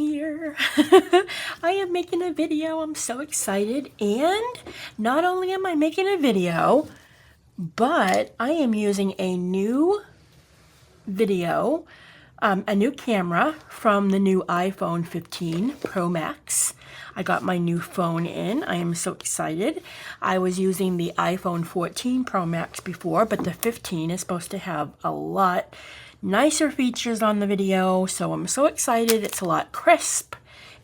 here. I am making a video. I'm so excited. And not only am I making a video, but I am using a new video, a new camera from the new iPhone 15 Pro Max. I got my new phone in. I am so excited. I was using the iPhone 14 Pro Max before, but the 15 is supposed to have a lot nicer features on the video, so I'm so excited. It's a lot crisp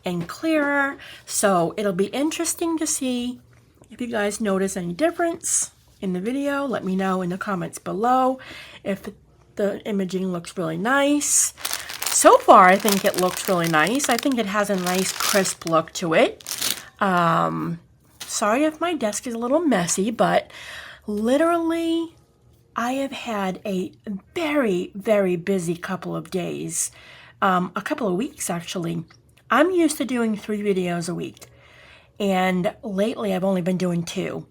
and clearer, so it'll be interesting to see if you guys notice any difference in the video. Let me know in the comments below if the imaging looks really nice. So far, I think it looks really nice. I think it has a nice crisp look to it. Sorry if my desk is a little messy, but literally I have had a very, very busy couple of days, a couple of weeks actually. I'm used to doing 3 videos a week, and lately I've only been doing 2.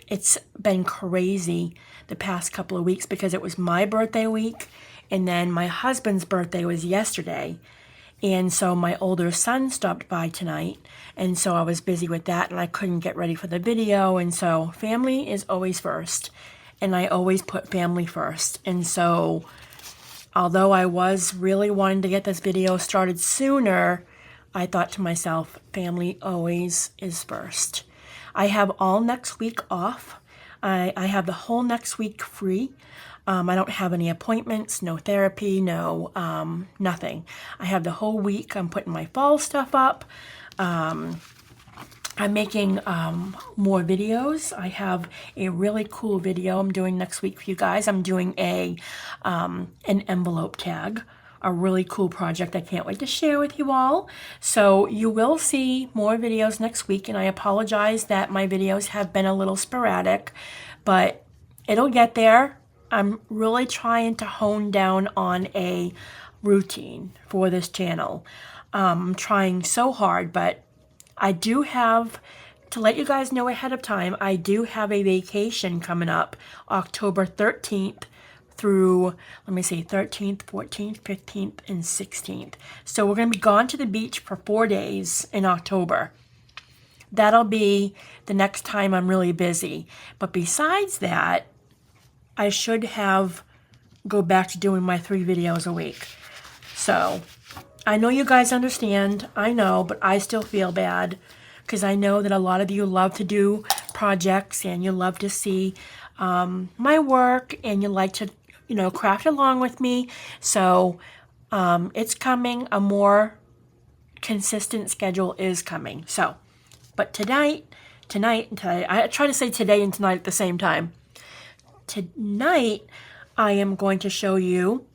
It's been crazy the past couple of weeks because it was my birthday week, and then my husband's birthday was yesterday. And so my older son stopped by tonight, and so I was busy with that, and I couldn't get ready for the video. And so family is always first, and I always put family first. And so although I was really wanting to get this video started sooner, I thought to myself, family always is first. I have all next week off. I have the whole next week free. I don't have any appointments, no therapy, no nothing. I have the whole week. I'm putting my fall stuff up. I'm making more videos. I have a really cool video I'm doing next week for you guys. I'm doing an envelope tag, a really cool project I can't wait to share with you all. So you will see more videos next week, and I apologize that my videos have been a little sporadic, but it'll get there. I'm really trying to hone down on a routine for this channel. I'm trying so hard, but I do have, to let you guys know ahead of time, I do have a vacation coming up October 13th through, let me see, 13th, 14th, 15th, and 16th. So we're going to be gone to the beach for 4 days in October. That'll be the next time I'm really busy. But besides that, I should go back to doing my 3 videos a week. So I know you guys understand, I know, but I still feel bad because I know that a lot of you love to do projects and you love to see my work, and you like to, craft along with me. So it's coming. A more consistent schedule is coming. So, but tonight, I try to say today and tonight at the same time. Tonight, I am going to show you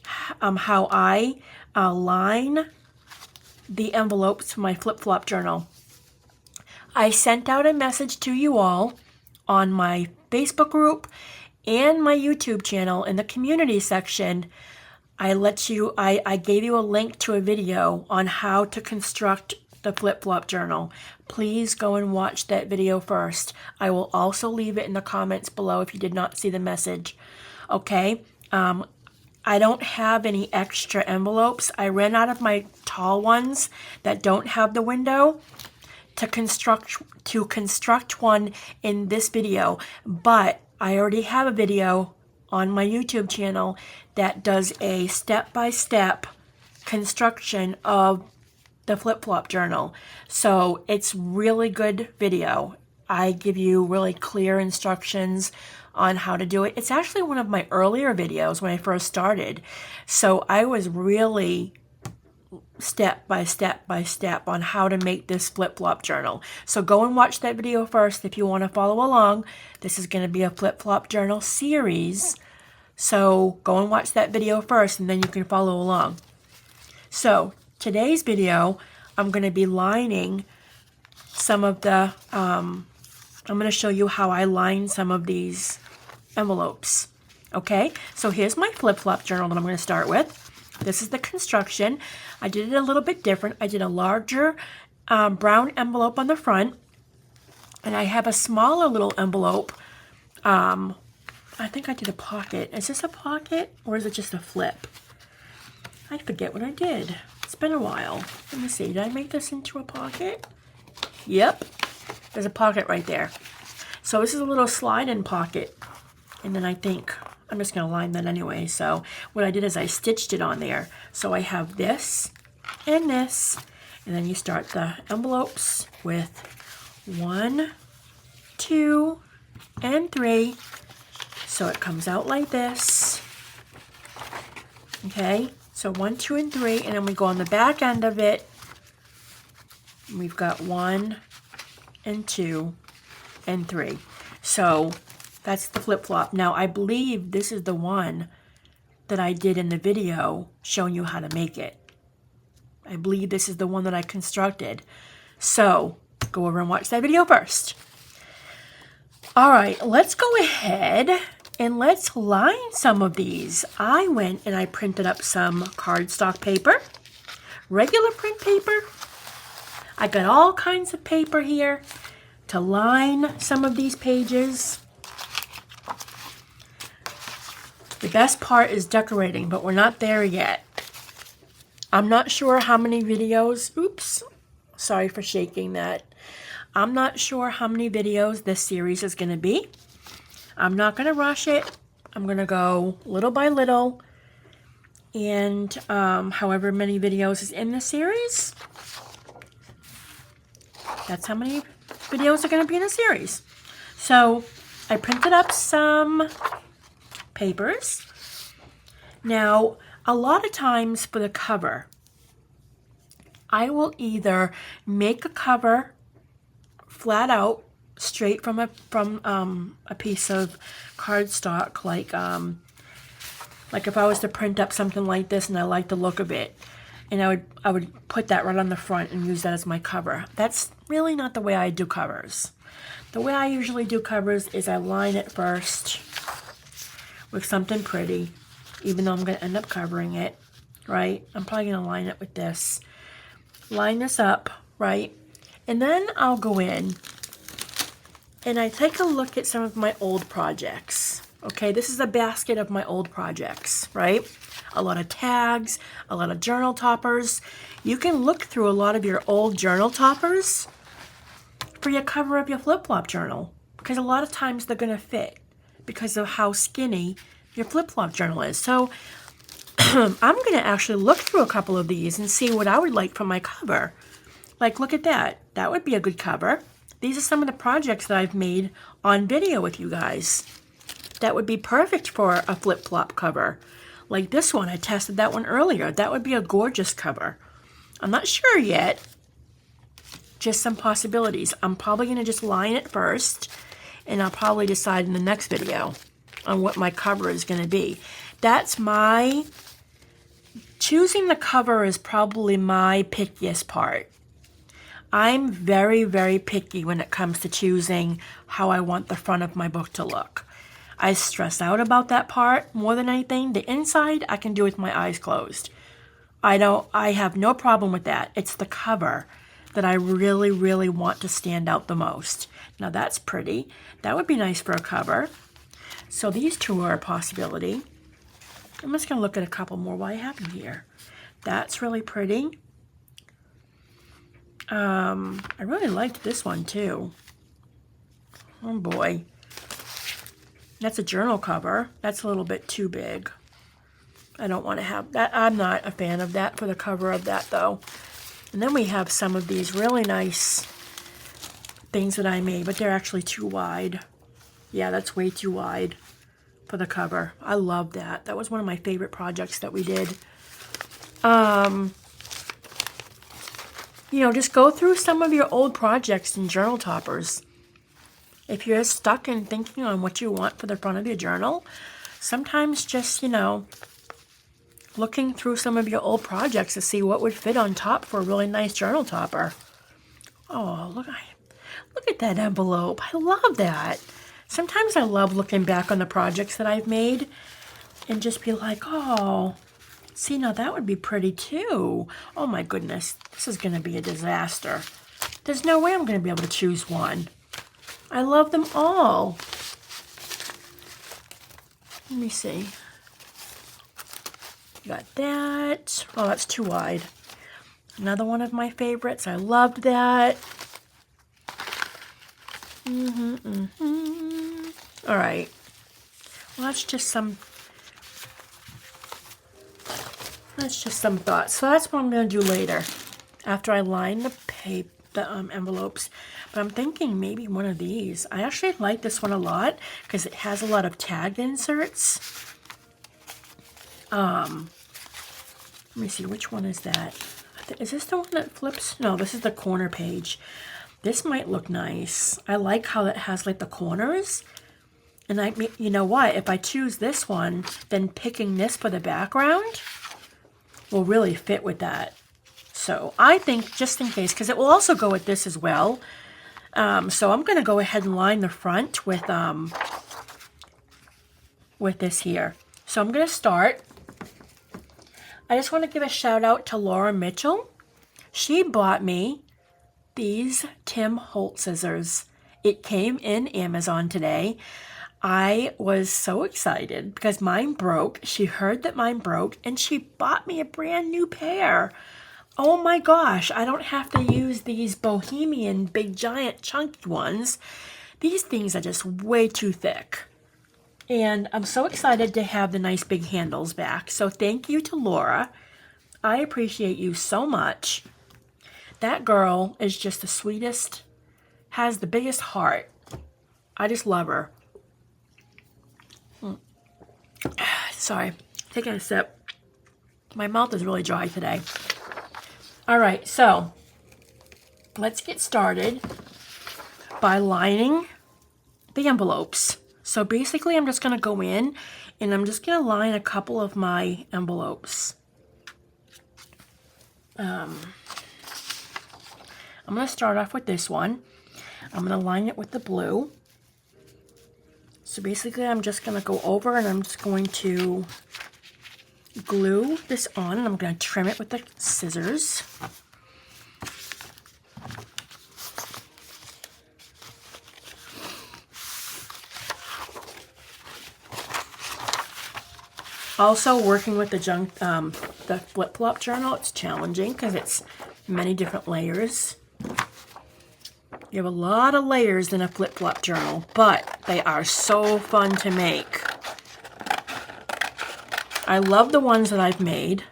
how I line the envelopes for my flip-flop journal. I sent out a message to you all on my Facebook group and my YouTube channel in the community section. I gave you a link to a video on how to construct the flip-flop journal. Please go and watch that video first. I will also leave it in the comments below if you did not see the message. Okay, I don't have any extra envelopes. I ran out of my tall ones that don't have the window to construct one in this video, but I already have a video on my YouTube channel that does a step-by-step construction of the flip-flop journal. So it's really good video. I give you really clear instructions on how to do it. It's actually one of my earlier videos when I first started. So I was really step by step on how to make this flip-flop journal. So go and watch that video first if you want to follow along. This is going to be a flip-flop journal series. So go and watch that video first, and then you can follow along. So today's video, I'm going to be lining some of the, I'm going to show you how I line some of these envelopes. Okay, so here's my flip-flop journal that I'm going to start with. This is the construction. I did it a little bit different. I did a larger brown envelope on the front, and I have a smaller little envelope. I think I did a pocket. Is this a pocket or is it just a flip? I forget what I did. It's been a while. Let me see. Did I make this into a pocket? Yep. There's a pocket right there. So this is a little slide-in pocket. And then I think I'm just going to line that anyway. So what I did is I stitched it on there. So I have this and this. And then you start the envelopes with 1, 2, and 3. So it comes out like this. Okay, so 1, 2, and 3, and then we go on the back end of it. We've got 1, and 2, and 3. So that's the flip-flop. Now, I believe this is the one that I did in the video showing you how to make it. I believe this is the one that I constructed. So go over and watch that video first. All right, let's go ahead and let's line some of these. I went and I printed up some cardstock paper, regular print paper. I got all kinds of paper here to line some of these pages. The best part is decorating, but we're not there yet. I'm not sure how many videos, oops, sorry for shaking that. I'm not sure how many videos this series is going to be. I'm not going to rush it. I'm going to go little by little. And however many videos is in the series, that's how many videos are going to be in the series. So I printed up some papers. Now, a lot of times for the cover, I will either make a cover flat out, straight from a piece of cardstock, like if I was to print up something like this and I like the look of it, and I would put that right on the front and use that as my cover. That's really not the way I do covers. The way I usually do covers is I line it first with something pretty, even though I'm going to end up covering it, right? I'm probably going to line it with this. Line this up, right? And then I'll go in and I take a look at some of my old projects. Okay, this is a basket of my old projects, right? A lot of tags, a lot of journal toppers. You can look through a lot of your old journal toppers for your cover of your flip-flop journal, because a lot of times they're going to fit because of how skinny your flip-flop journal is. So I'm going to actually look through a couple of these and see what I would like for my cover. Like, look at that. That would be a good cover. These are some of the projects that I've made on video with you guys. That would be perfect for a flip-flop cover. Like this one, I tested that one earlier. That would be a gorgeous cover. I'm not sure yet. Just some possibilities. I'm probably going to just line it first, and I'll probably decide in the next video on what my cover is going to be. That's my... Choosing the cover is probably my pickiest part. I'm very, very picky when it comes to choosing how I want the front of my book to look. I stress out about that part more than anything. The inside, I can do with my eyes closed. I have no problem with that. It's the cover that I really, really want to stand out the most. Now that's pretty. That would be nice for a cover. So these two are a possibility. I'm just going to look at a couple more while I have them here. That's really pretty. I really liked this one too. Oh boy. That's a journal cover. That's a little bit too big. I don't want to have that. I'm not a fan of that for the cover of that though. And then we have some of these really nice things that I made, but they're actually too wide. Yeah, that's way too wide for the cover. I love that. That was one of my favorite projects that we did. You know, just go through some of your old projects and journal toppers. If you're stuck in thinking on what you want for the front of your journal, sometimes just, you know, looking through some of your old projects to see what would fit on top for a really nice journal topper. Oh, look at that envelope. I love that. Sometimes I love looking back on the projects that I've made and just be like, oh, see, now that would be pretty too. Oh my goodness, this is going to be a disaster. There's no way I'm going to be able to choose one. I love them all. Let me see. Got that. Oh, that's too wide. Another one of my favorites. I loved that. All right. Well, that's just some thoughts. So that's what I'm going to do later, after I line the envelopes. But I'm thinking maybe one of these. I actually like this one a lot because it has a lot of tag inserts. Let me see, which one is that? Is this the one that flips? No, this is the corner page. This might look nice. I like how it has like the corners. And you know what? If I choose this one, then picking this for the background will really fit with that. So I think, just in case, because it will also go with this as well. So I'm going to go ahead and line the front with this here. So I'm going to start. I just want to give a shout out to Laura Mitchell. She bought me these Tim Holt scissors. It came in Amazon today. I was so excited because mine broke. She heard that mine broke and she bought me a brand new pair. Oh my gosh, I don't have to use these bohemian big giant chunky ones. These things are just way too thick. And I'm so excited to have the nice big handles back. So thank you to Laura. I appreciate you so much. That girl is just the sweetest, has the biggest heart. I just love her. Sorry, taking a sip. My mouth is really dry today. All right, so let's get started by lining the envelopes. So basically, I'm just going to go in and I'm just going to line a couple of my envelopes. I'm going to start off with this one. I'm going to line it with the blue. So basically, I'm just going to go over and I'm just going to glue this on, and I'm going to trim it with the scissors. Also, working with the flip-flop journal, it's challenging because it's many different layers. You have a lot of layers in a flip-flop journal, but they are so fun to make. I love the ones that I've made.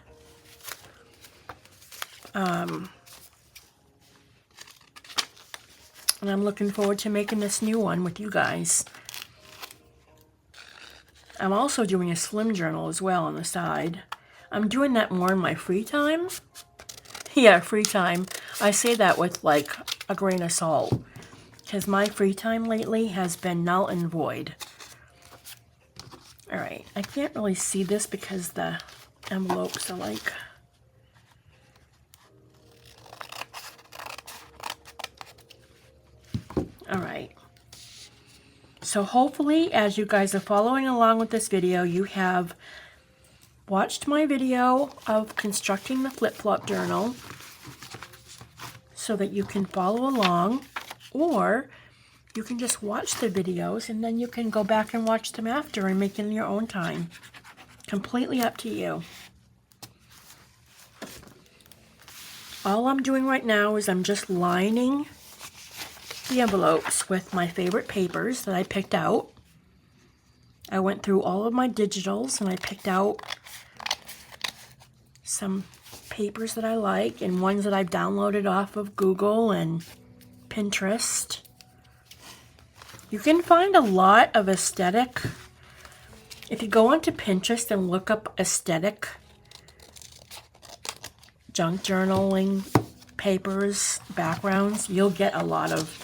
And I'm looking forward to making this new one with you guys. I'm also doing a slim journal as well on the side. I'm doing that more in my free time. Yeah, free time. I say that with like a grain of salt, because my free time lately has been null and void. All right, I can't really see this because the envelopes are like... All right. So hopefully, as you guys are following along with this video, you have watched my video of constructing the flip-flop journal so that you can follow along, or you can just watch the videos and then you can go back and watch them after and make it in your own time. Completely up to you. All I'm doing right now is I'm just lining the envelopes with my favorite papers that I picked out. I went through all of my digitals and I picked out some papers that I like and ones that I've downloaded off of Google and Pinterest. You can find a lot of aesthetic. If you go onto Pinterest and look up aesthetic junk journaling papers, backgrounds, you'll get a lot of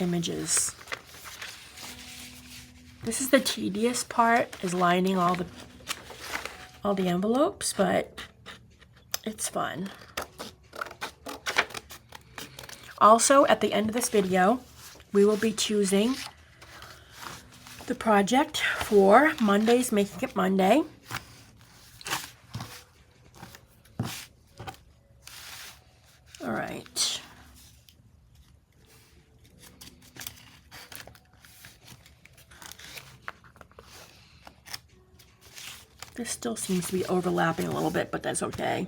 images. This is the tedious part, is lining all the envelopes, but it's fun. Also, at the end of this video, we will be choosing the project for Monday's Making It Monday. All right. This still seems to be overlapping a little bit, but that's okay.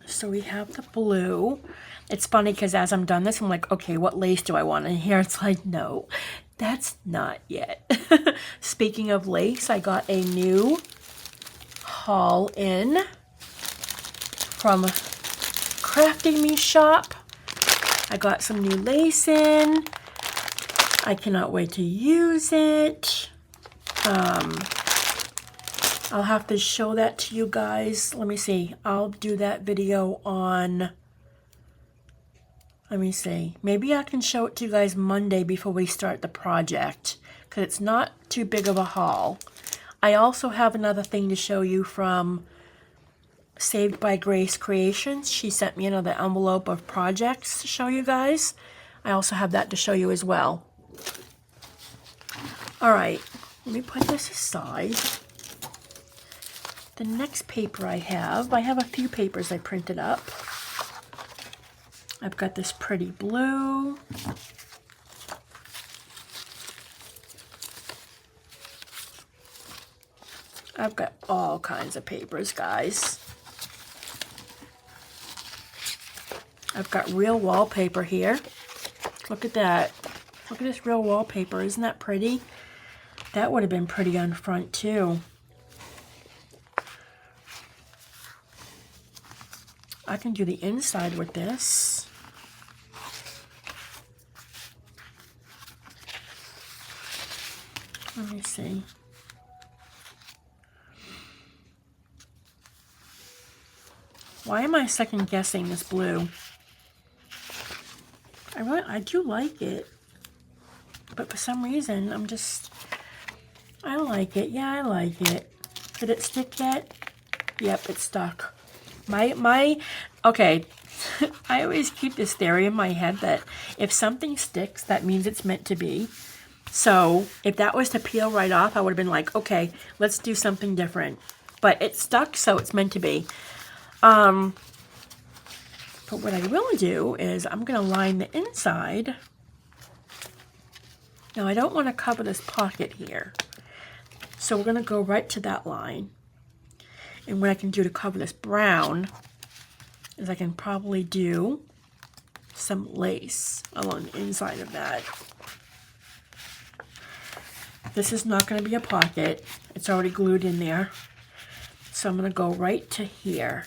So we have the blue. It's funny because as I'm done this, I'm like, okay, what lace do I want? And here it's like, no, that's not yet. Speaking of lace, I got a new haul in from Crafting Me shop. I got some new lace in. I cannot wait to use it. I'll have to show that to you guys. Let me see. I'll do that video on, let me see. Maybe I can show it to you guys Monday before we start the project, because it's not too big of a haul. I also have another thing to show you from Saved by Grace Creations. She sent me another envelope of projects to show you guys. I also have that to show you as well. All right, let me put this aside. The next paper I have a few papers I printed up. I've got this pretty blue. I've got all kinds of papers, guys. I've got real wallpaper here. Look at that. Look at this real wallpaper. Isn't that pretty? That would have been pretty on front too. I can do the inside with this. Let me see. Why am I second guessing this blue? I do like it, but for some reason I like it. Yeah, I like it. Did it stick yet? Yep, it stuck. Okay, I always keep this theory in my head that if something sticks, that means it's meant to be. So if that was to peel right off, I would have been like, okay, let's do something different. But it stuck, so it's meant to be. But what I will do is I'm going to line the inside. Now I don't want to cover this pocket here. So we're going to go right to that line. And what I can do to cover this brown is I can probably do some lace along the inside of that. This is not going to be a pocket. It's already glued in there. So I'm going to go right to here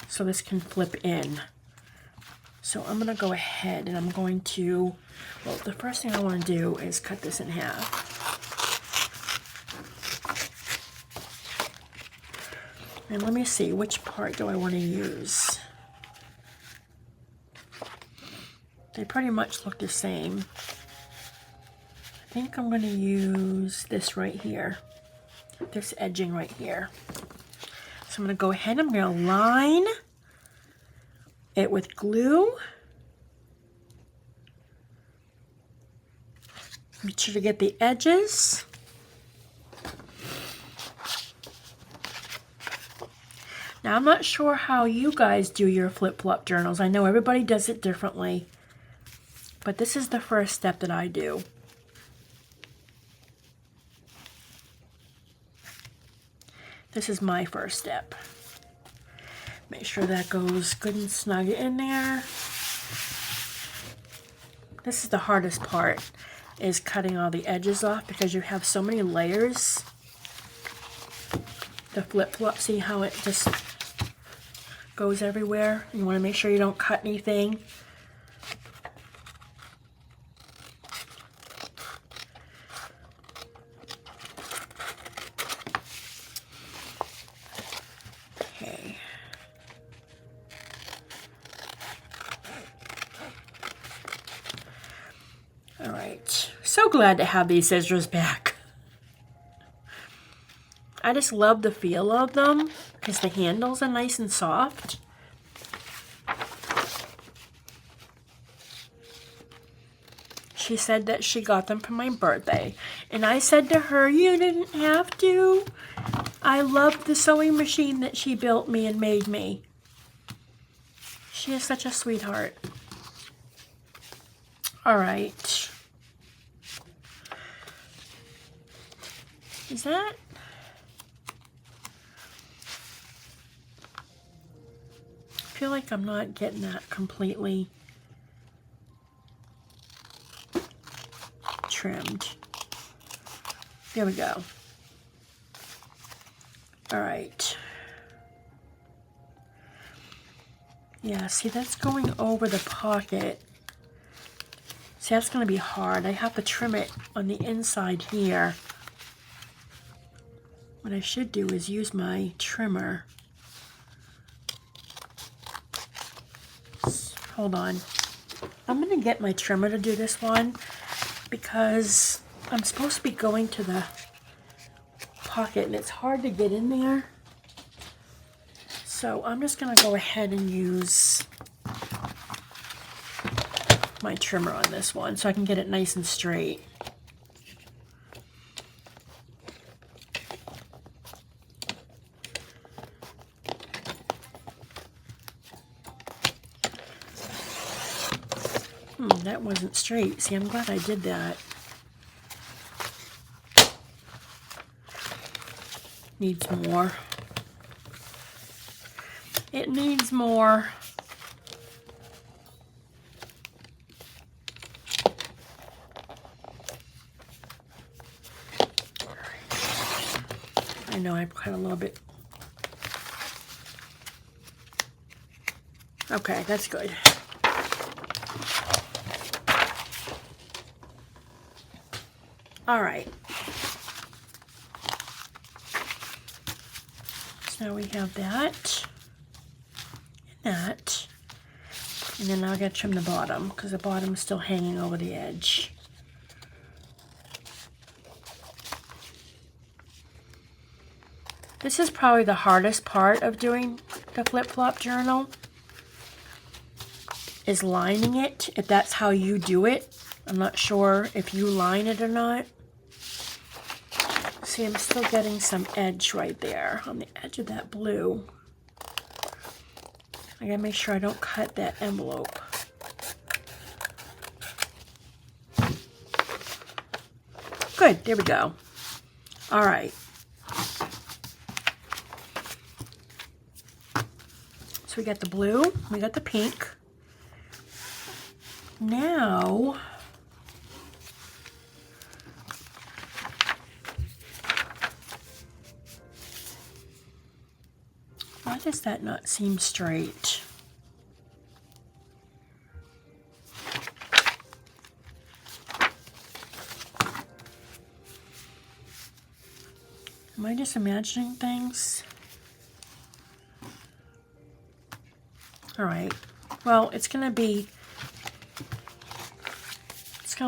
so this can flip in. So I'm going to go ahead and I'm going to, well, the first thing I want to do is cut this in half. And let me see, which part do I want to use? They pretty much look the same. I think I'm going to use this right here. This edging right here. So I'm going to go ahead and I'm going to line it with glue. Make sure to get the edges. Now, I'm not sure how you guys do your flip-flop journals. I know everybody does it differently, but this is the first step that I do. This is my first step. Make sure that goes good and snug in there. This is the hardest part, is cutting all the edges off because you have so many layers. The flip-flop, see how it just goes everywhere? You want to make sure you don't cut anything. Okay. All right. So glad to have these scissors back. I just love the feel of them because the handles are nice and soft. She said that she got them for my birthday. And I said to her, you didn't have to. I love the sewing machine that she built me and made me. She is such a sweetheart. All right. Is that? I feel like I'm not getting that completely trimmed. There we go. All right. Yeah, see, that's going over the pocket. See, that's going to be hard. I have to trim it on the inside here. What I should do is use my trimmer. Hold on. I'm going to get my trimmer to do this one because I'm supposed to be going to the pocket and it's hard to get in there. So I'm just going to go ahead and use my trimmer on this one so I can get it nice and straight. That wasn't straight. See, I'm glad I did that. Needs more. It needs more. I know I've cut a little bit. Okay, that's good. All right. So now we have that and that. And then I'll get trim the bottom because the bottom is still hanging over the edge. This is probably the hardest part of doing the flip-flop journal, is lining it, if that's how you do it. I'm not sure if you line it or not. See, I'm still getting some edge right there on the edge of that blue. I gotta make sure I don't cut that envelope. Good, there we go. All right. So we got the blue, we got the pink. Now, why does that not seem straight? Am I just imagining things? All right, well, it's gonna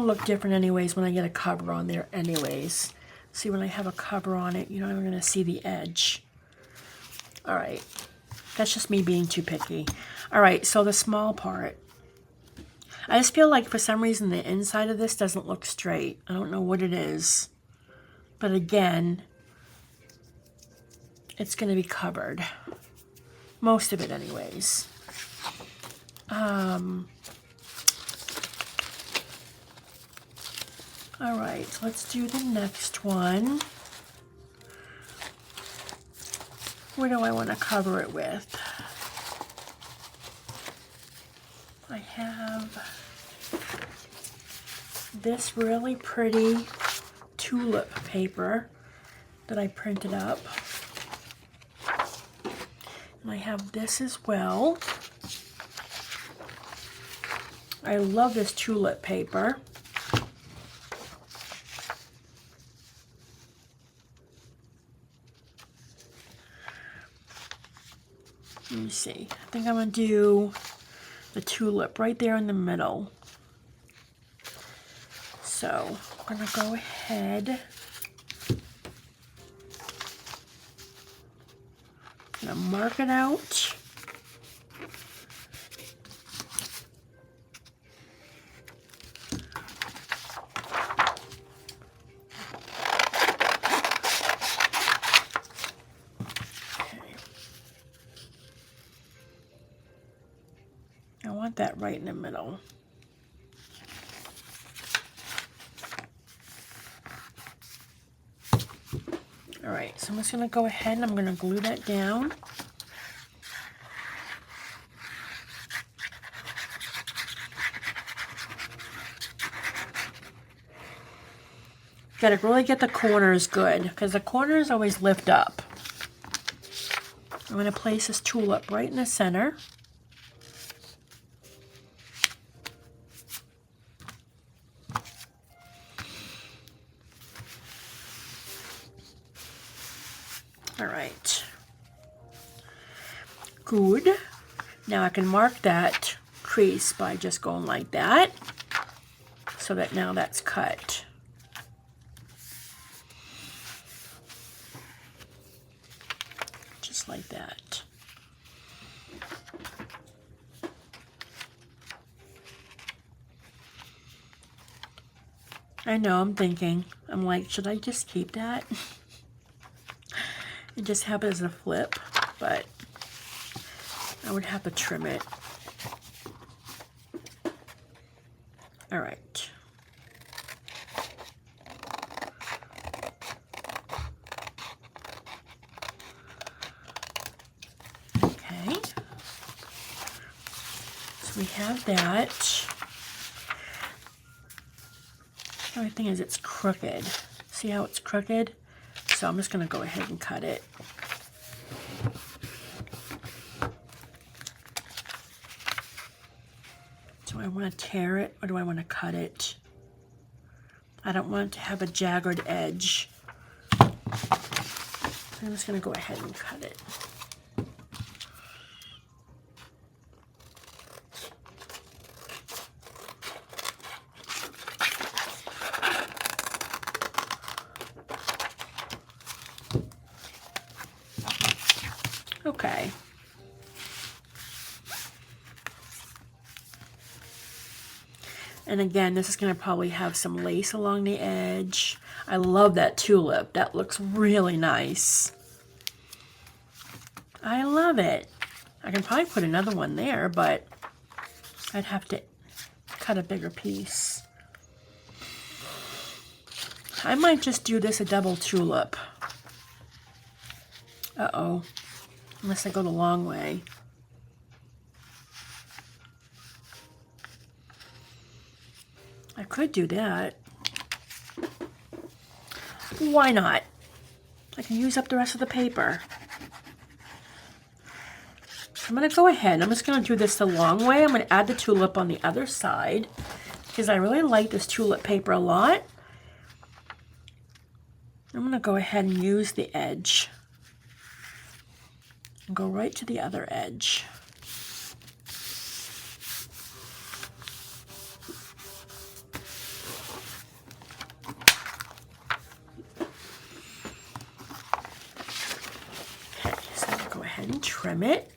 look different anyways when I get a cover on there anyways. See, when I have a cover on it, you know, I'm gonna see the edge. All right, that's just me being too picky. All right, so the small part. I just feel like for some reason the inside of this doesn't look straight. I don't know what it is. But again, it's gonna be covered. Most of it anyways. All right, so let's do the next one. What do I want to cover it with? I have this really pretty tulip paper that I printed up. And I have this as well. I love this tulip paper. Let me see. I think I'm going to do the tulip right there in the middle. So I'm going to go ahead. I'm going to mark it out. I want that right in the middle. All right, so I'm just gonna go ahead and I'm gonna glue that down. Gotta really get the corners good, because the corners always lift up. I'm gonna place this tulip right in the center. All right. Good. Now I can mark that crease by just going like that, so that now that's cut. Just like that. I know, I'm thinking, I'm like, should I just keep that? And just have it as a flip, but I would have to trim it. All right. Okay. So we have that. The only thing is it's crooked. See how it's crooked? So I'm just going to go ahead and cut it. Do I want to tear it or do I want to cut it? I don't want it to have a jagged edge. I'm just going to go ahead and cut it. Okay. And again, this is going to probably have some lace along the edge. I love that tulip. That looks really nice. I love it. I can probably put another one there, but I'd have to cut a bigger piece. I might just do this a double tulip. Uh-oh. Unless I go the long way. I could do that. Why not? I can use up the rest of the paper. I'm going to go ahead. I'm just going to do this the long way. I'm going to add the tulip on the other side because I really like this tulip paper a lot. I'm going to go ahead and use the edge and go right to the other edge. Okay, so I'll go ahead and trim it.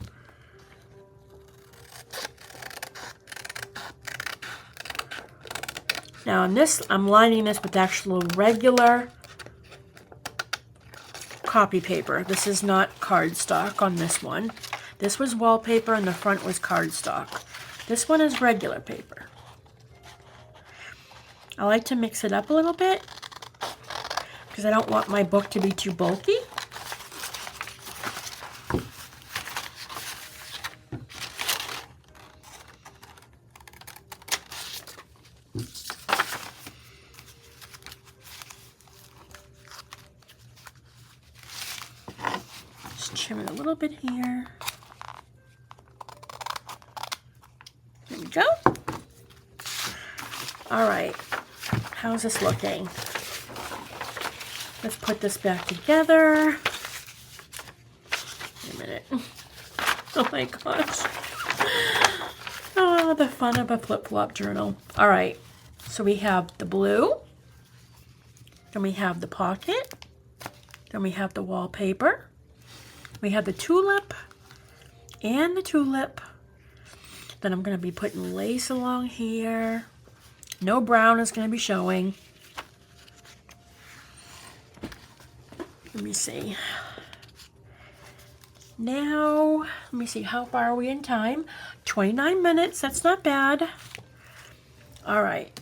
Now on this, I'm lining this with actual regular copy paper. This is not cardstock on this one. This was wallpaper and the front was cardstock. This one is regular paper. I like to mix it up a little bit because I don't want my book to be too bulky. Trim it a little bit here. There we go. All right, how's this looking? Let's put this back together. Wait a minute. Oh my gosh. Oh, the fun of a flip-flop journal. All right, so we have the blue, then we have the pocket, then we have the wallpaper. We have the tulip and the tulip. Then I'm going to be putting lace along here. No brown is going to be showing. Let me see. Now, let me see, how far are we in time? 29 minutes, that's not bad. All right.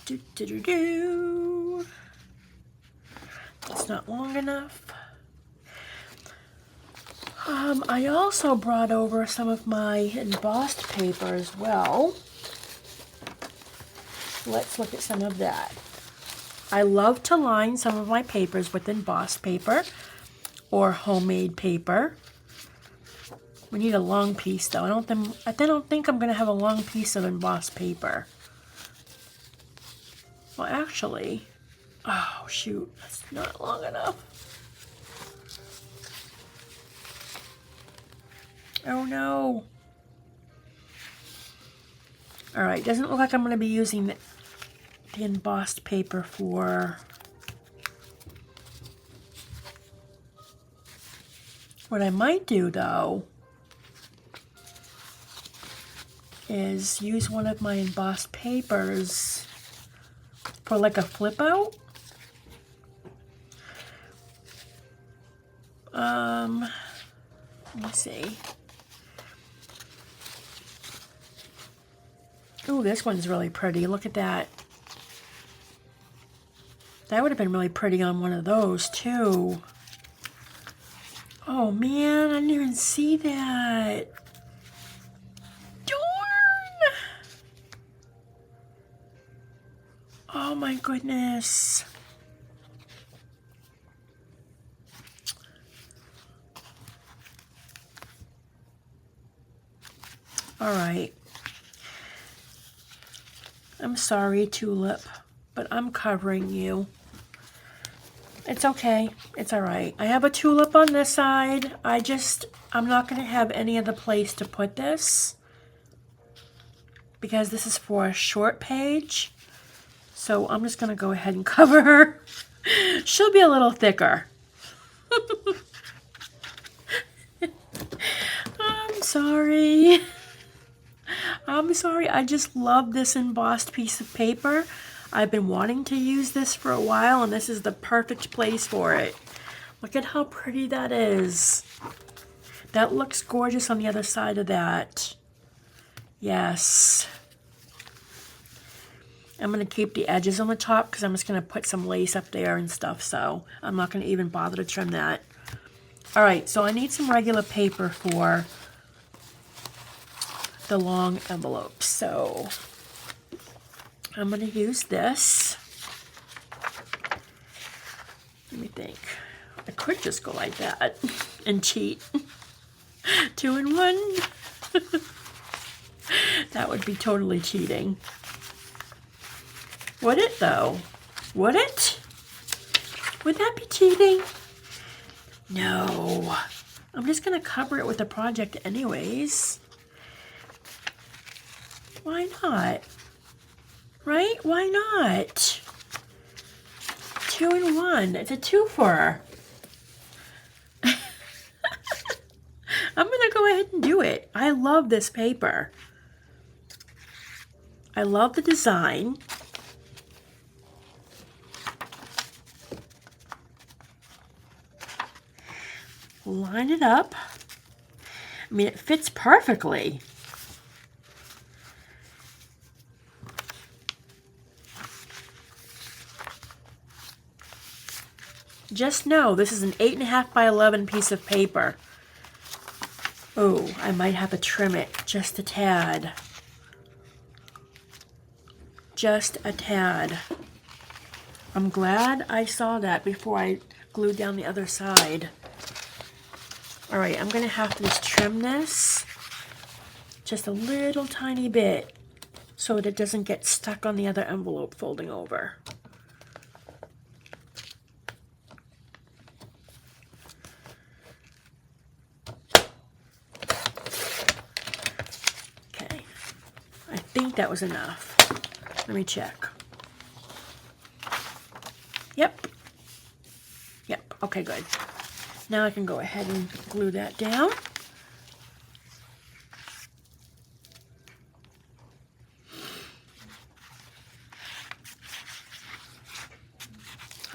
Do. It's not long enough. I also brought over some of my embossed paper as well. Let's look at some of that. I love to line some of my papers with embossed paper or homemade paper. We need a long piece though. I don't think I'm going to have a long piece of embossed paper. Well, actually, oh shoot, that's not long enough. Oh no. All right, doesn't look like I'm going to be using the embossed paper for what I might do though is use one of my embossed papers for like a flip out. Let me see. Oh, this one's really pretty. Look at that. That would have been really pretty on one of those too. Oh man, I didn't even see that. Darn! Oh my goodness. All right. I'm sorry, Tulip, but I'm covering you. It's okay. It's all right. I have a tulip on this side. I'm not going to have any other place to put this because this is for a short page. So I'm just going to go ahead and cover her. She'll be a little thicker. I'm sorry. I'm sorry. I just love this embossed piece of paper. I've been wanting to use this for a while, and this is the perfect place for it. Look at how pretty that is. That looks gorgeous on the other side of that. Yes. I'm going to keep the edges on the top because I'm just going to put some lace up there and stuff, so I'm not going to even bother to trim that. All right, so I need some regular paper for the long envelopes, so I'm going to use this. Let me think. I could just go like that and cheat. 2 in 1. That would be totally cheating. Would it though? Would it? Would that be cheating? No. I'm just going to cover it with a project anyways. Why not? Right? Why not? 2 in 1. It's a twofer. I'm going to go ahead and do it. I love this paper. I love the design. Line it up. I mean, it fits perfectly. Just know this is an 8.5 by 11 piece of paper. Oh, I might have to trim it just a tad. Just a tad. I'm glad I saw that before I glued down the other side. All right, I'm going to have to just trim this just a little tiny bit so that it doesn't get stuck on the other envelope folding over. Okay, I think that was enough. Let me check. Yep. Yep, okay, good. Now I can go ahead and glue that down.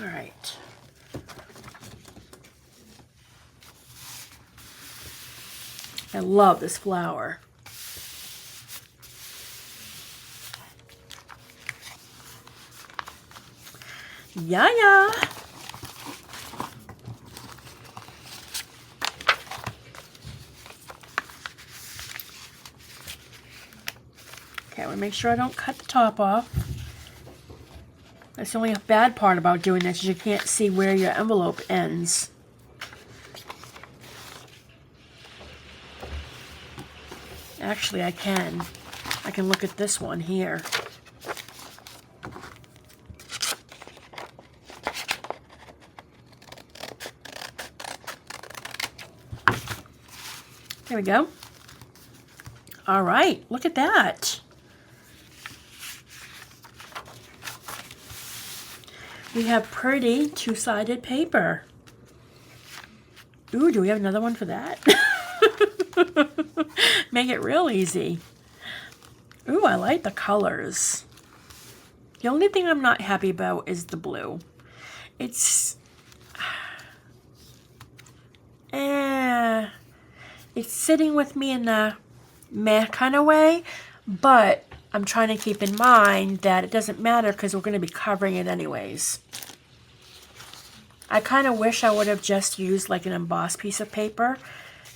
All right. I love this flower. Yeah. make sure I don't cut the top off. That's the only bad part about doing this, is you can't see where your envelope ends. Actually, I can. I can look at this one here. There we go. All right, look at that. We have pretty two-sided paper. Ooh, do we have another one for that? Make it real easy. Ooh, I like the colors. The only thing I'm not happy about is the blue. It's sitting with me in the meh kind of way, but I'm trying to keep in mind that it doesn't matter because we're going to be covering it anyways. I kind of wish I would have just used like an embossed piece of paper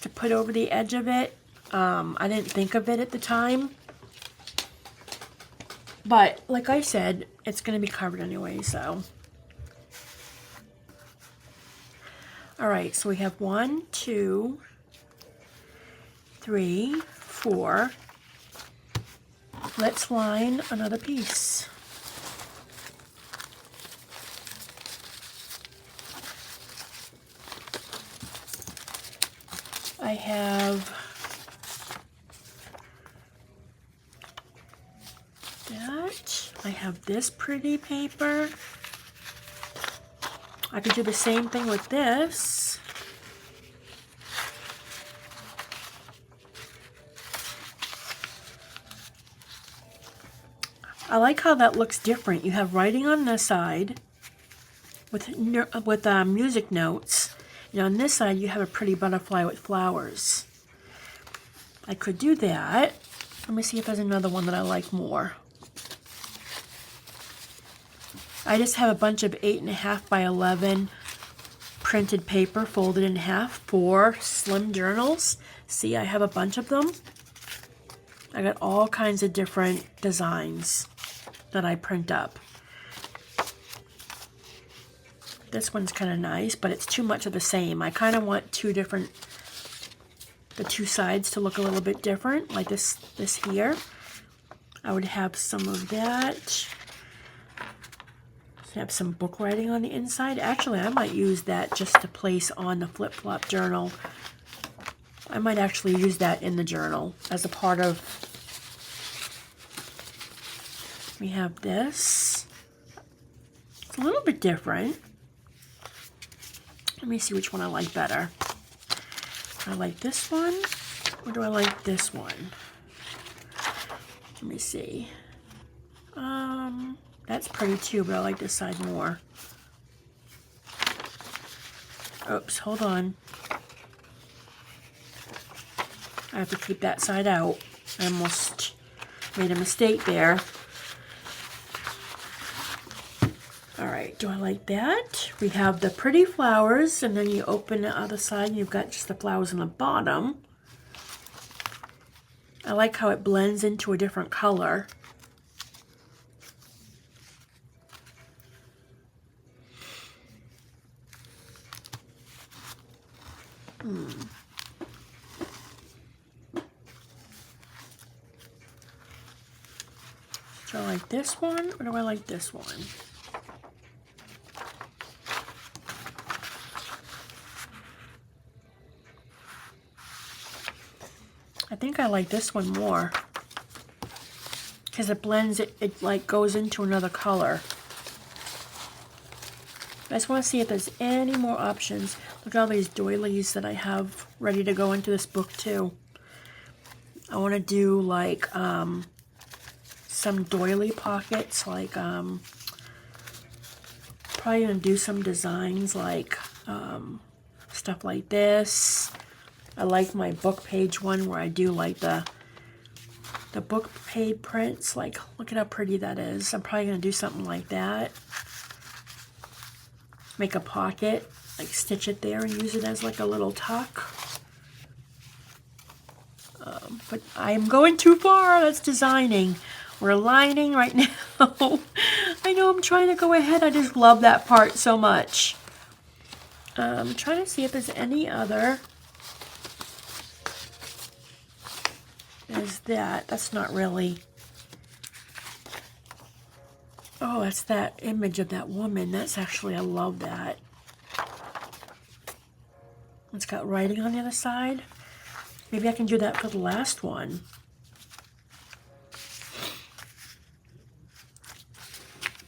to put over the edge of it. I didn't think of it at the time. But like I said, it's going to be covered anyway, so. Alright, so we have 1, 2, 3, 4. Let's line another piece. I have that. I have this pretty paper. I could do the same thing with this. I like how that looks different. You have writing on this side with music notes, and on this side you have a pretty butterfly with flowers. I could do that. Let me see if there's another one that I like more. I just have a bunch of 8.5 by 11 printed paper folded in half for slim journals. See, I have a bunch of them. I got all kinds of different designs that I print up. This one's kind of nice, but it's too much of the same. I kind of want the two sides to look a little bit different, like this here. I would have some of that. Have some book writing on the inside. Actually, I might use that just to place on the flip-flop journal. I might actually use that in the journal as a part of. We have this. It's a little bit different. Let me see which one I like better. I like this one, or do I like this one? Let me see. That's pretty too, but I like this side more. Oops, hold on. I have to keep that side out. I almost made a mistake there. Alright, do I like that? We have the pretty flowers, and then you open the other side and you've got just the flowers on the bottom. I like how it blends into a different color. Do I like this one, or do I like this one? I think I like this one more, because it blends, it like goes into another color. I just want to see if there's any more options. Look at all these doilies that I have ready to go into this book too. I want to do like some doily pockets, like probably gonna do some designs like stuff like this. I like my book page one where I do like the book page prints. Like, look at how pretty that is. I'm probably gonna do something like that. Make a pocket, like stitch it there and use it as like a little tuck. But I am going too far. That's designing. We're lining right now. I know I'm trying to go ahead. I just love that part so much. I'm trying to see if there's any other. There's that. That's not really. Oh, that's that image of that woman. That's actually, I love that. It's got writing on the other side. Maybe I can do that for the last one.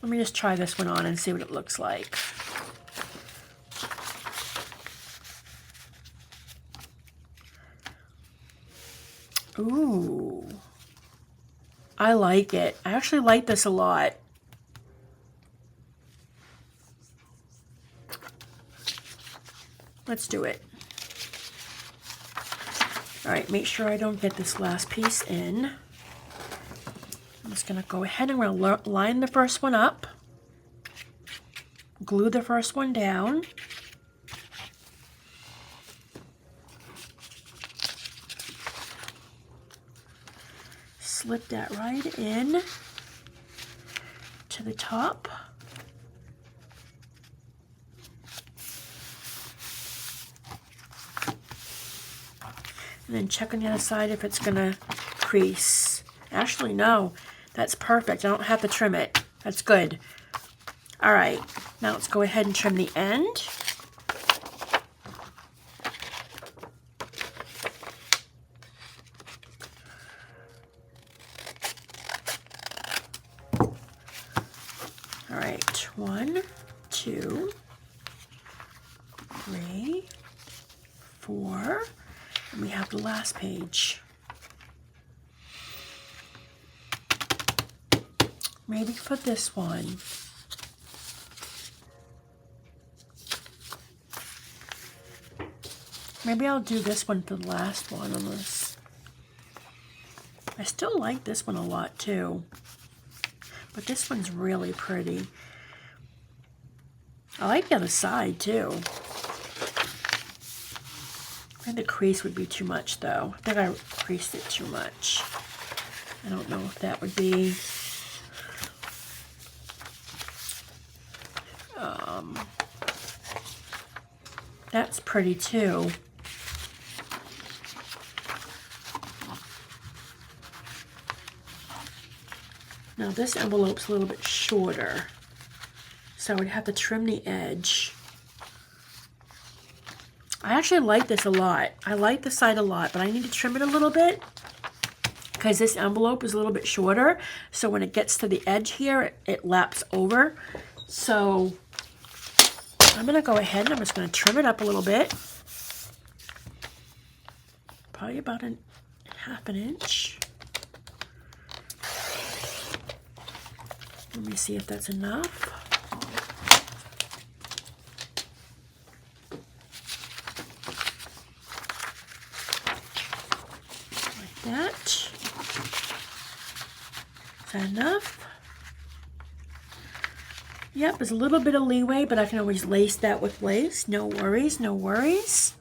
Let me just try this one on and see what it looks like. Ooh. I like it. I actually like this a lot. Let's do it. All right, make sure I don't get this last piece in. I'm just gonna go ahead and I'm gonna line the first one up, glue the first one down, slip that right in to the top. And then check on the other side if it's gonna crease. Actually, no, that's perfect. I don't have to trim it. That's good. All right, now let's go ahead and trim the end. All right, 1, 2, 3, 4. And we have the last page. Maybe for this one. Maybe I'll do this one for the last one on this. I still like this one a lot too. But this one's really pretty. I like the other side too. I think the crease would be too much though. I think I creased it too much. I don't know if that would be. That's pretty too. Now this envelope's a little bit shorter, so I would have to trim the edge. I actually like this a lot. I like the side a lot, but I need to trim it a little bit because this envelope is a little bit shorter. So when it gets to the edge here, it laps over. So I'm gonna go ahead and I'm just gonna trim it up a little bit. Probably about half an inch. Let me see if that's enough. That. Is that enough? Yep, there's a little bit of leeway, but I can always lace that with lace. No worries, no worries.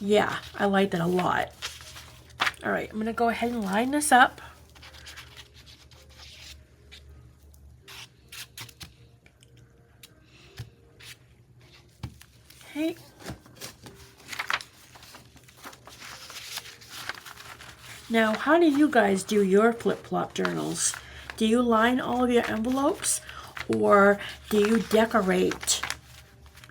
Yeah, I like that a lot. All right, I'm gonna go ahead and line this up. Okay. Now, how do you guys do your flip-flop journals? Do you line all of your envelopes, or do you decorate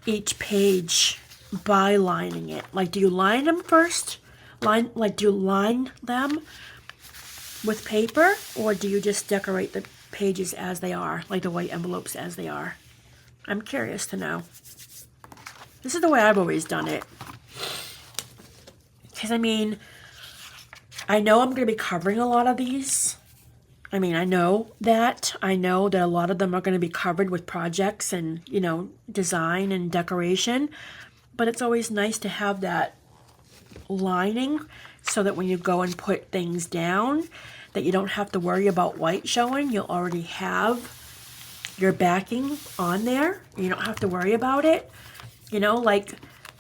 each page by lining it? Like, do you line them first? Do you line them with paper, or do you just decorate the pages as they are, like the white envelopes as they are? I'm curious to know. This is the way I've always done it. Because, I mean, I know I'm going to be covering a lot of these. I mean, I know that a lot of them are going to be covered with projects and, you know, design and decoration. But it's always nice to have that lining so that when you go and put things down, that you don't have to worry about white showing. You'll already have your backing on there. You don't have to worry about it. You know, like,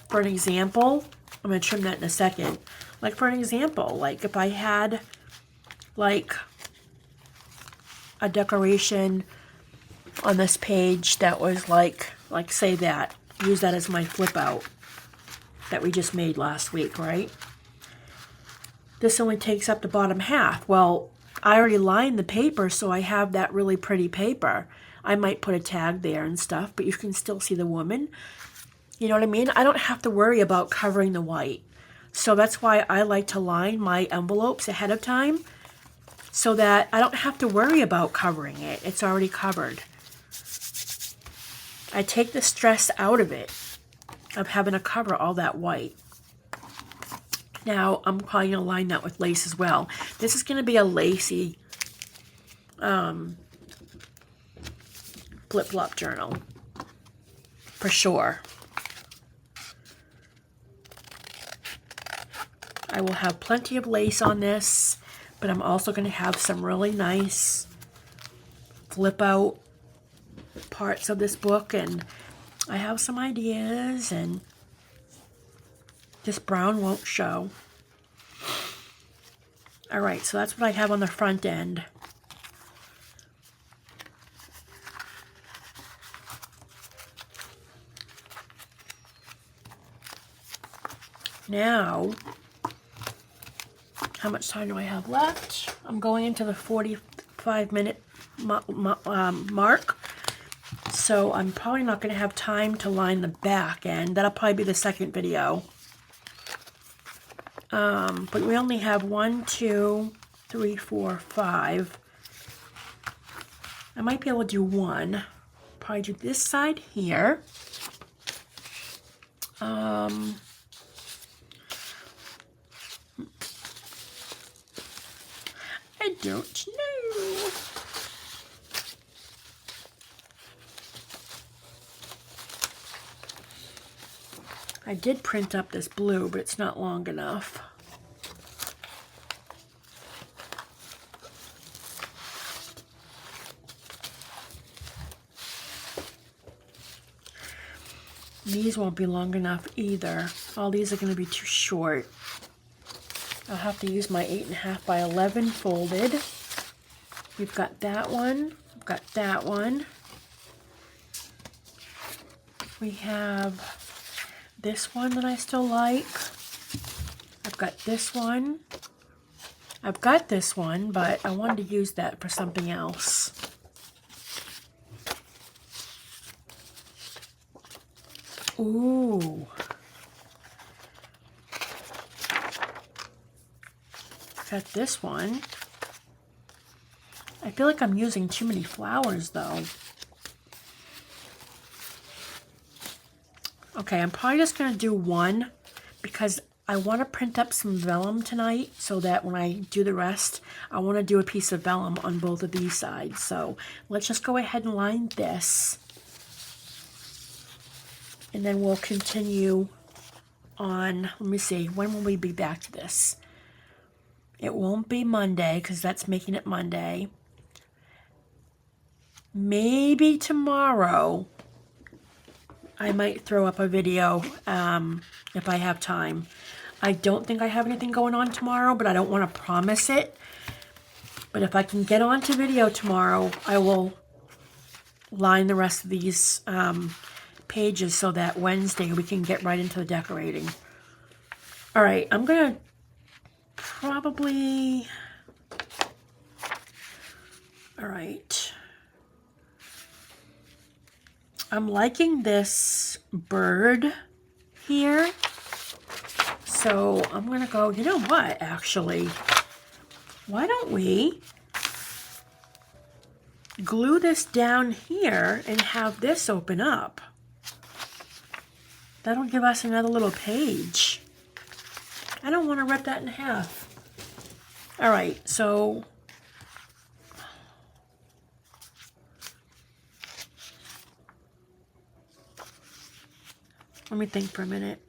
for an example, I'm going to trim that in a second. Like, for an example, like if I had like a decoration on this page that was like say that, use that as my flip out that we just made last week, right? This only takes up the bottom half. Well, I already lined the paper, so I have that really pretty paper. I might put a tag there and stuff, but you can still see the woman. You know what I mean? I don't have to worry about covering the white. So that's why I like to line my envelopes ahead of time so that I don't have to worry about covering it. It's already covered. I take the stress out of it, of having to cover all that white. Now, I'm probably going to line that with lace as well. This is going to be a lacy flip-flop journal, for sure. I will have plenty of lace on this, but I'm also going to have some really nice flip-out parts of this book, and I have some ideas, and this brown won't show. All right, so that's what I have on the front end. Now, how much time do I have left? I'm going into the 45-minute mark. So I'm probably not going to have time to line the back end. That'll probably be the second video. But we only have 1, 2, 3, 4, 5. I might be able to do one. Probably do this side here. I don't know. I did print up this blue, but it's not long enough. These won't be long enough either. All these are going to be too short. I'll have to use my 8.5 by 11 folded. We've got that one. We've got that one. We have this one that I still like. I've got this one. I've got this one, but I wanted to use that for something else. Ooh. Got this one. I feel like I'm using too many flowers though. Okay, I'm probably just going to do one because I want to print up some vellum tonight so that when I do the rest, I want to do a piece of vellum on both of these sides. So let's just go ahead and line this. And then we'll continue on. Let me see, when will we be back to this? It won't be Monday because that's making it Monday. Maybe tomorrow I might throw up a video if I have time. I don't think I have anything going on tomorrow, but I don't want to promise it. But if I can get onto video tomorrow, I will line the rest of these pages so that Wednesday we can get right into the decorating. All right, I'm going to probably... All right. I'm liking this bird here. So I'm going to go, you know what, actually? Why don't we glue this down here and have this open up? That'll give us another little page. I don't want to rip that in half. All right, so... Let me think for a minute.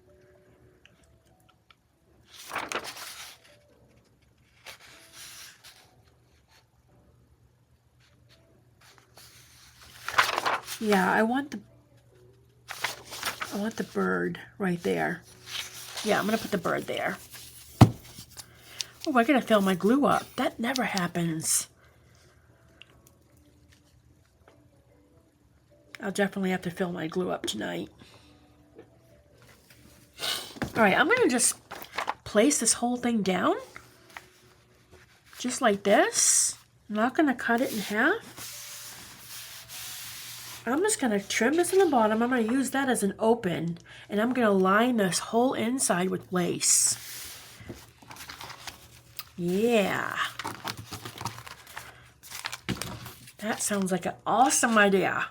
Yeah, I want the bird right there. Yeah, I'm gonna put the bird there. Oh, I gotta fill my glue up. That never happens. I'll definitely have to fill my glue up tonight. All right, I'm gonna just place this whole thing down. Just like this. I'm not gonna cut it in half. I'm just gonna trim this in the bottom. I'm gonna use that as an open, and I'm gonna line this whole inside with lace. Yeah. That sounds like an awesome idea.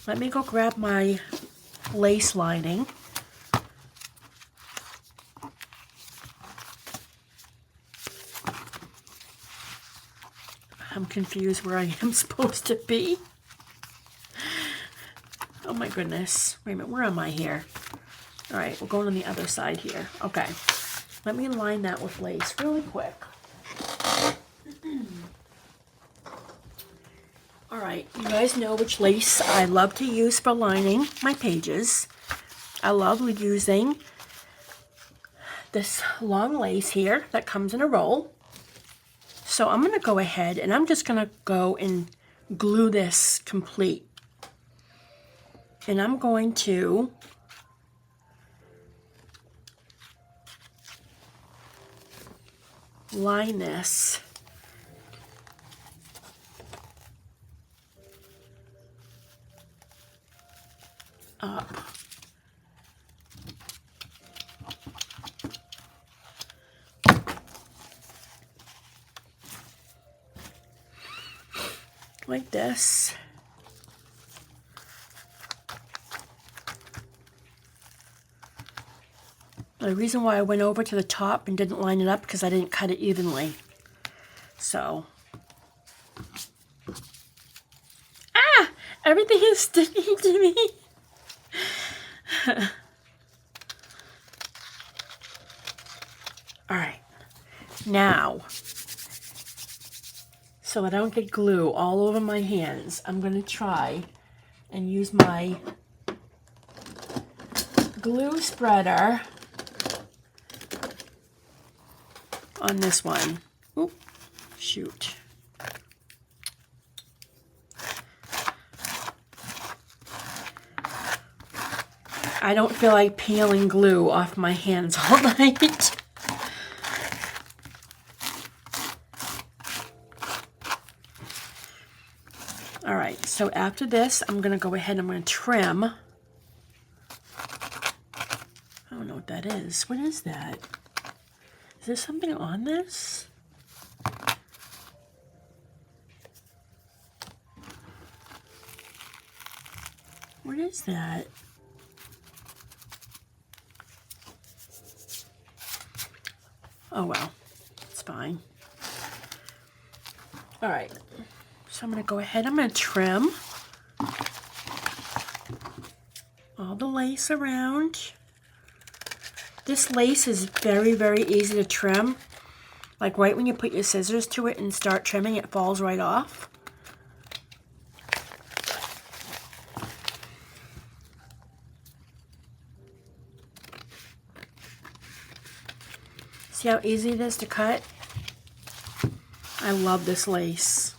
Let me go grab my lace lining. I'm confused where I am supposed to be. Oh my goodness. Wait a minute, where am I here? All right, we're going on the other side here. Okay, let me line that with lace really quick. All right, you guys know which lace I love to use for lining my pages. I love using this long lace here that comes in a roll. So I'm going to go ahead and I'm just going to go and glue this complete. And I'm going to line this up. Like this. The reason why I went over to the top and didn't line it up because I didn't cut it evenly. So. Ah! Everything is sticking to me. All right. Now, so that I don't get glue all over my hands, I'm going to try and use my glue spreader on this one. Oop, shoot. I don't feel like peeling glue off my hands all night. All right, so after this, I'm gonna go ahead and I'm gonna trim. I don't know what that is. What is that? Is there something on this? What is that? Oh well, it's fine. All right, so I'm gonna go ahead, I'm gonna trim all the lace around. This lace is very, very easy to trim. Like right when you put your scissors to it and start trimming, it falls right off. See how easy it is to cut? I love this lace.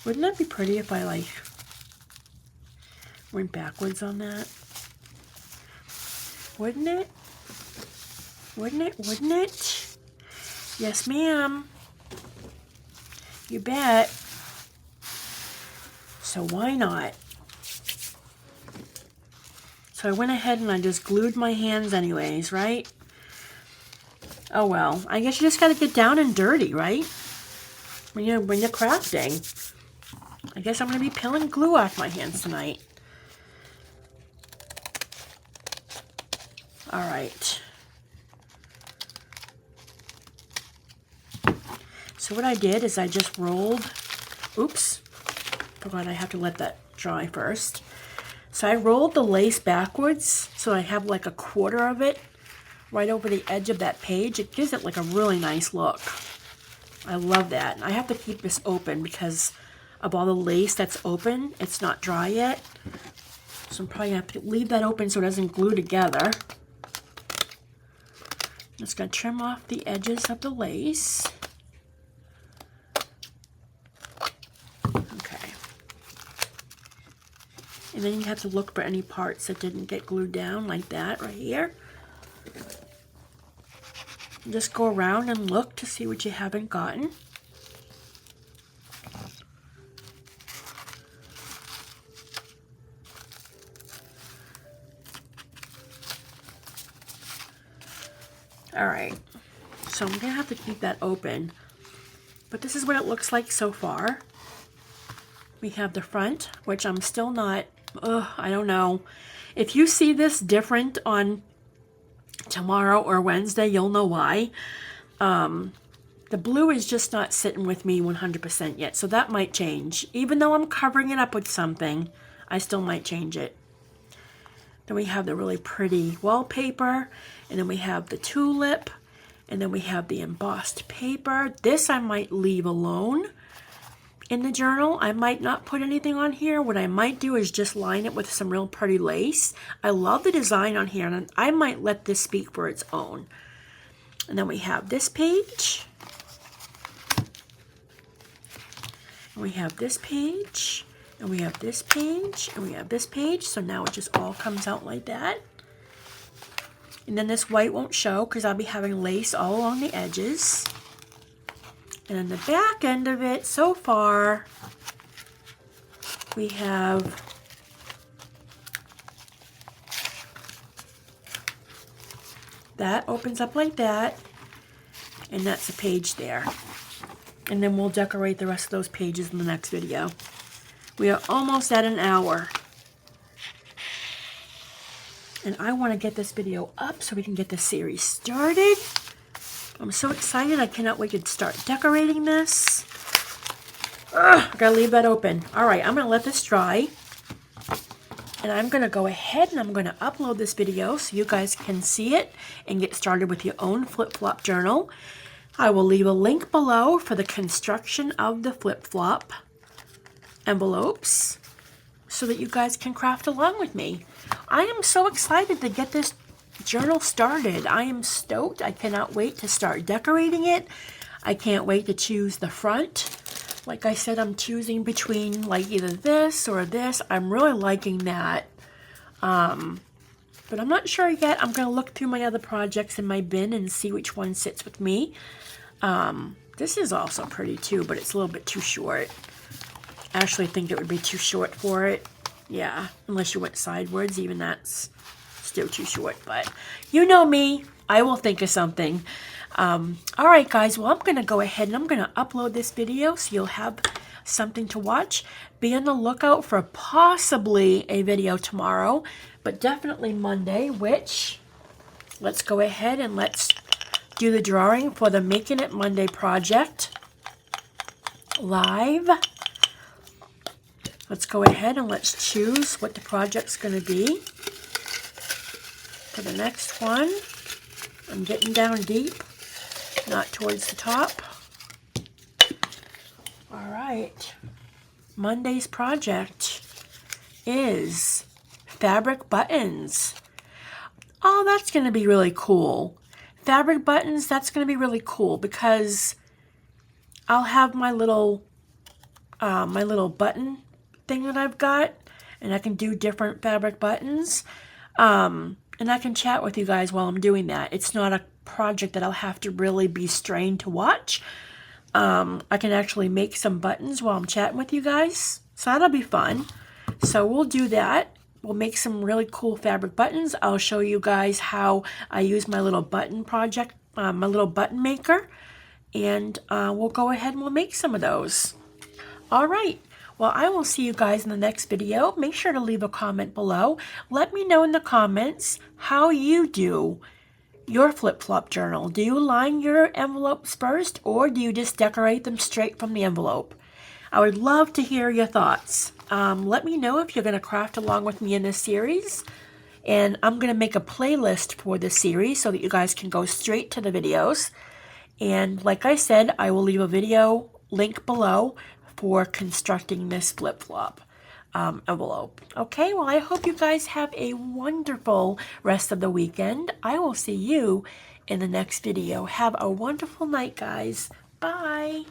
Wouldn't that be pretty if I like went backwards on that? Wouldn't it? Wouldn't it? Wouldn't it? Yes, ma'am. You bet. So why not? So I went ahead and I just glued my hands anyways, right? Oh well, I guess you just gotta get down and dirty, right? When you're crafting. I guess I'm gonna be peeling glue off my hands tonight. All right. So what I did is I just rolled, oops, forgot I have to let that dry first. So I rolled the lace backwards, so I have like a quarter of it right over the edge of that page. It gives it like a really nice look. I love that. And I have to keep this open because of all the lace that's open. It's not dry yet. So I'm probably going to have to leave that open so it doesn't glue together. Just going to trim off the edges of the lace. Okay. And then you have to look for any parts that didn't get glued down like that right here. And just go around and look to see what you haven't gotten. Alright, so I'm going to have to keep that open, but this is what it looks like so far. We have the front, which I'm still not, I don't know. If you see this different on tomorrow or Wednesday, you'll know why. The blue is just not sitting with me 100% yet, so that might change. Even though I'm covering it up with something, I still might change it. Then we have the really pretty wallpaper, and then we have the tulip, and then we have the embossed paper. This I might leave alone in the journal. I might not put anything on here. What I might do is just line it with some real pretty lace. I love the design on here, and I might let this speak for its own. And then we have this page. And we have this page. And we have this page, and we have this page, so now it just all comes out like that. And then this white won't show because I'll be having lace all along the edges. And then the back end of it, so far, we have that opens up like that, and that's a page there. And then we'll decorate the rest of those pages in the next video. We are almost at an hour. And I want to get this video up so we can get this series started. I'm so excited. I cannot wait to start decorating this. I gotta leave that open. Alright, I'm going to let this dry. And I'm going to go ahead and I'm going to upload this video so you guys can see it and get started with your own flip-flop journal. I will leave a link below for the construction of the flip-flop envelopes so that you guys can craft along with me. I am so excited to get this journal started. I am stoked. I cannot wait to start decorating it. I can't wait to choose the front. Like I said, I'm choosing between like either this or this. I'm really liking that. But I'm not sure yet. I'm going to look through my other projects in my bin and see which one sits with me. This is also pretty too, but it's a little bit too short. I actually think it would be too short for it. Yeah, unless you went sideways, even that's still too short. But you know me, I will think of something. Alright guys, well I'm going to go ahead and I'm going to upload this video so you'll have something to watch. Be on the lookout for possibly a video tomorrow, but definitely Monday, which let's go ahead and let's do the drawing for the Making It Monday project live. Let's go ahead and let's choose what the project's going to be. For the next one, I'm getting down deep, not towards the top. Alright, Monday's project is fabric buttons. Oh, that's going to be really cool. Fabric buttons, that's going to be really cool because I'll have my little button thing that I've got, and I can do different fabric buttons, and I can chat with you guys while I'm doing that. It's not a project that I'll have to really be strained to watch. I can actually make some buttons while I'm chatting with you guys, so that'll be fun. So we'll do that. We'll make some really cool fabric buttons. I'll show you guys how I use my little button project, my little button maker, and we'll go ahead and we'll make some of those. All right. Well, I will see you guys in the next video. Make sure to leave a comment below. Let me know in the comments how you do your flip-flop journal. Do you line your envelopes first, or do you just decorate them straight from the envelope? I would love to hear your thoughts. Let me know if you're going to craft along with me in this series. And I'm going to make a playlist for this series so that you guys can go straight to the videos. And like I said, I will leave a video link below for constructing this flip-flop envelope. Okay, well, I hope you guys have a wonderful rest of the weekend. I will see you in the next video. Have a wonderful night, guys. Bye.